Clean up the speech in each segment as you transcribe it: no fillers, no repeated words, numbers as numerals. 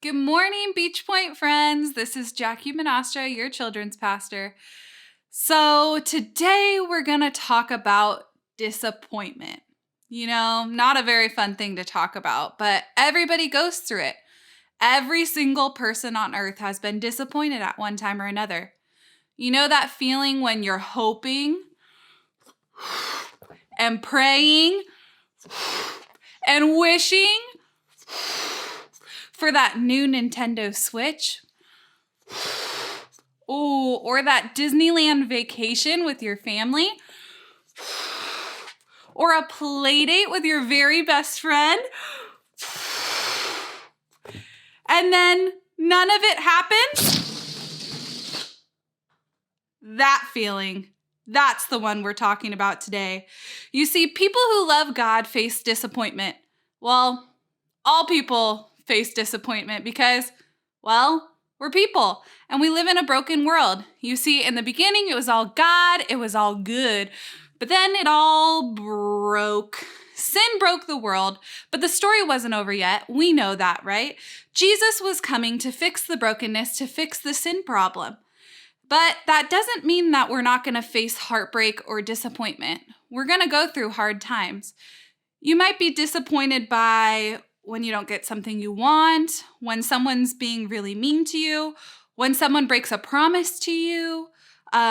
Good morning, Beach Point friends. This is Jackie Manastra, your children's pastor. So today we're going to talk about disappointment. You know, not a very fun thing to talk about, but everybody goes through it. Every single person on earth has been disappointed at one time or another. You know that feeling when you're hoping and praying and wishing for that new Nintendo Switch? Ooh, or that Disneyland vacation with your family? Or a play date with your very best friend? And then none of it happens? That feeling, that's the one we're talking about today. You see, people who love God face disappointment. Well, all people face disappointment because, well, we're people and we live in a broken world. You see, in the beginning, it was all God, it was all good, but then it all broke. Sin broke the world, but the story wasn't over yet. We know that, right? Jesus was coming to fix the brokenness, to fix the sin problem. But that doesn't mean that we're not going to face heartbreak or disappointment. We're going to go through hard times. You might be disappointed by when you don't get something you want, when someone's being really mean to you, when someone breaks a promise to you,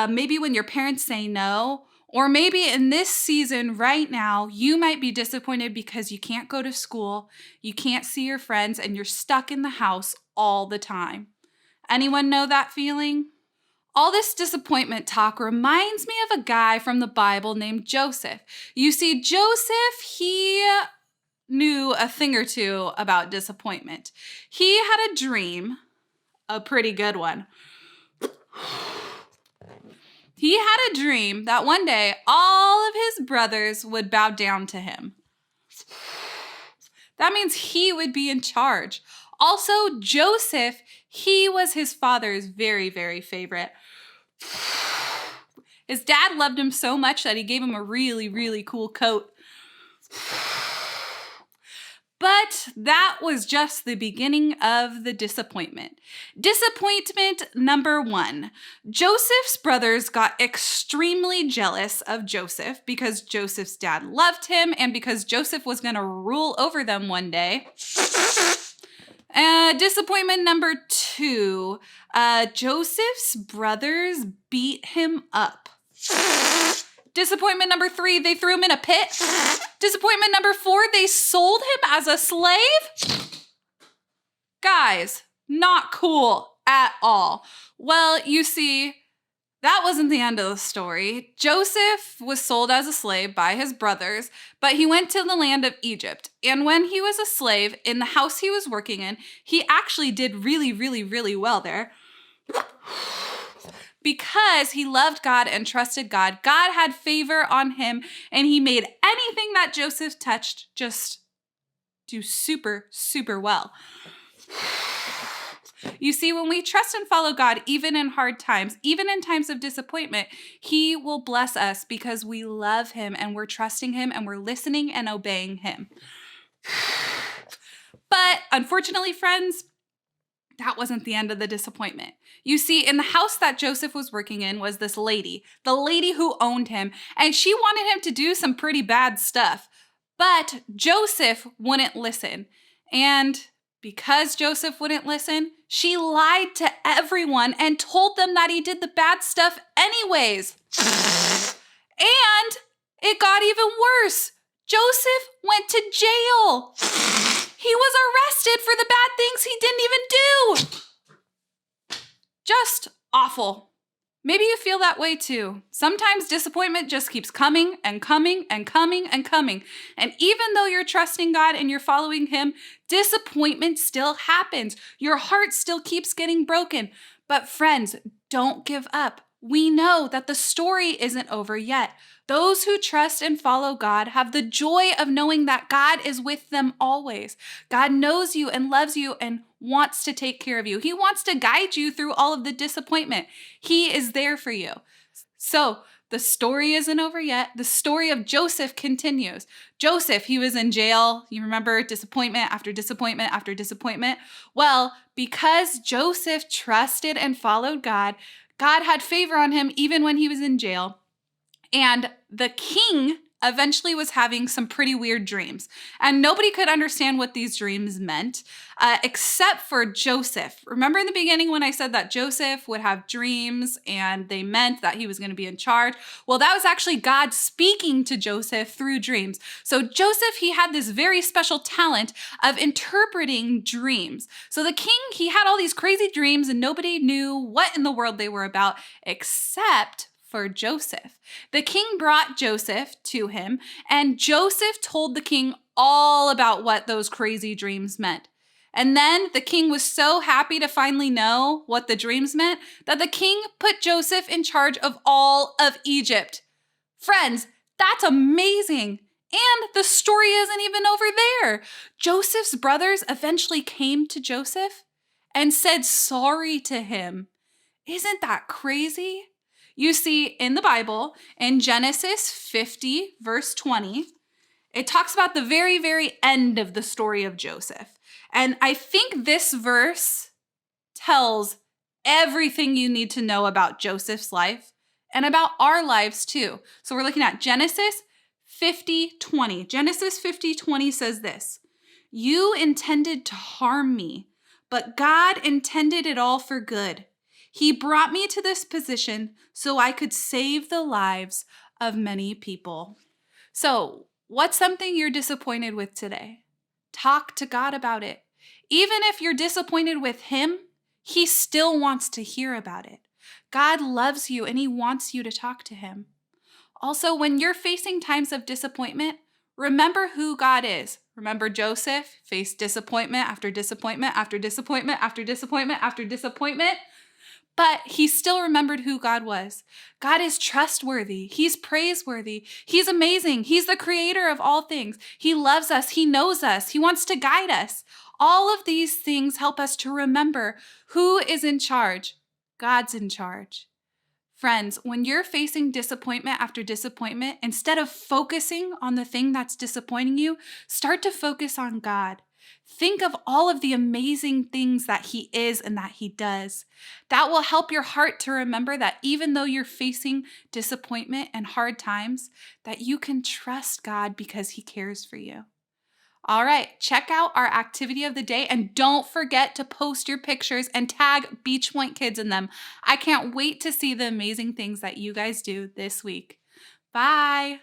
maybe when your parents say no, or maybe in this season right now, you might be disappointed because you can't go to school, you can't see your friends, and you're stuck in the house all the time. Anyone know that feeling? All this disappointment talk reminds me of a guy from the Bible named Joseph. You see, Joseph, he knew a thing or two about disappointment. He had a dream, a pretty good one. He had a dream that one day all of his brothers would bow down to him. That means he would be in charge. Also, Joseph, he was his father's very, very favorite. His dad loved him so much that he gave him a really, really cool coat. But that was just the beginning of the disappointment. Disappointment number 1. Joseph's brothers got extremely jealous of Joseph because Joseph's dad loved him and because Joseph was going to rule over them one day. Disappointment number 2. Joseph's brothers beat him up. Disappointment number 3, they threw him in a pit. Disappointment number 4, they sold him as a slave. Guys, not cool at all. Well, you see, that wasn't the end of the story. Joseph was sold as a slave by his brothers, but he went to the land of Egypt. And when he was a slave in the house he was working in, he actually did really, really, really well there. Because he loved God and trusted God, God had favor on him, and he made anything that Joseph touched just do super, super well. You see, when we trust and follow God, even in hard times, even in times of disappointment, he will bless us because we love him and we're trusting him and we're listening and obeying him. But unfortunately, friends, that wasn't the end of the disappointment. You see, in the house that Joseph was working in was this lady, the lady who owned him, and she wanted him to do some pretty bad stuff. But Joseph wouldn't listen. And because Joseph wouldn't listen, she lied to everyone and told them that he did the bad stuff anyways. And it got even worse. Joseph went to jail. He was arrested for the bad things he didn't even do. Just awful. Maybe you feel that way too. Sometimes disappointment just keeps coming and coming and coming and coming. And even though you're trusting God and you're following him, disappointment still happens. Your heart still keeps getting broken. But friends, don't give up. We know that the story isn't over yet. Those who trust and follow God have the joy of knowing that God is with them always. God knows you and loves you and wants to take care of you. He wants to guide you through all of the disappointment. He is there for you. So the story isn't over yet. The story of Joseph continues. Joseph, he was in jail. You remember disappointment after disappointment after disappointment? Well, because Joseph trusted and followed God, God had favor on him even when he was in jail. And the king eventually was having some pretty weird dreams. And nobody could understand what these dreams meant, except for Joseph. Remember in the beginning when I said that Joseph would have dreams and they meant that he was going to be in charge? Well, that was actually God speaking to Joseph through dreams. So Joseph, he had this very special talent of interpreting dreams. So the king, he had all these crazy dreams and nobody knew what in the world they were about except for Joseph. The king brought Joseph to him, and Joseph told the king all about what those crazy dreams meant. And then the king was so happy to finally know what the dreams meant that the king put Joseph in charge of all of Egypt. Friends, that's amazing. And the story isn't even over there. Joseph's brothers eventually came to Joseph and said sorry to him. Isn't that crazy? You see, in the Bible, in Genesis 50, verse 20, it talks about the very, very end of the story of Joseph. And I think this verse tells everything you need to know about Joseph's life and about our lives too. So we're looking at Genesis 50:20. Genesis 50:20 says this: "You intended to harm me, but God intended it all for good. He brought me to this position so I could save the lives of many people." So, what's something you're disappointed with today? Talk to God about it. Even if you're disappointed with Him, He still wants to hear about it. God loves you and He wants you to talk to Him. Also, when you're facing times of disappointment, remember who God is. Remember Joseph faced disappointment after disappointment after disappointment after disappointment after disappointment. But he still remembered who God was. God is trustworthy. He's praiseworthy. He's amazing. He's the creator of all things. He loves us. He knows us. He wants to guide us. All of these things help us to remember who is in charge. God's in charge. Friends, when you're facing disappointment after disappointment, instead of focusing on the thing that's disappointing you, start to focus on God. Think of all of the amazing things that He is and that He does. That will help your heart to remember that even though you're facing disappointment and hard times, that you can trust God because He cares for you. All right, check out our activity of the day and don't forget to post your pictures and tag Beach Point Kids in them. I can't wait to see the amazing things that you guys do this week. Bye.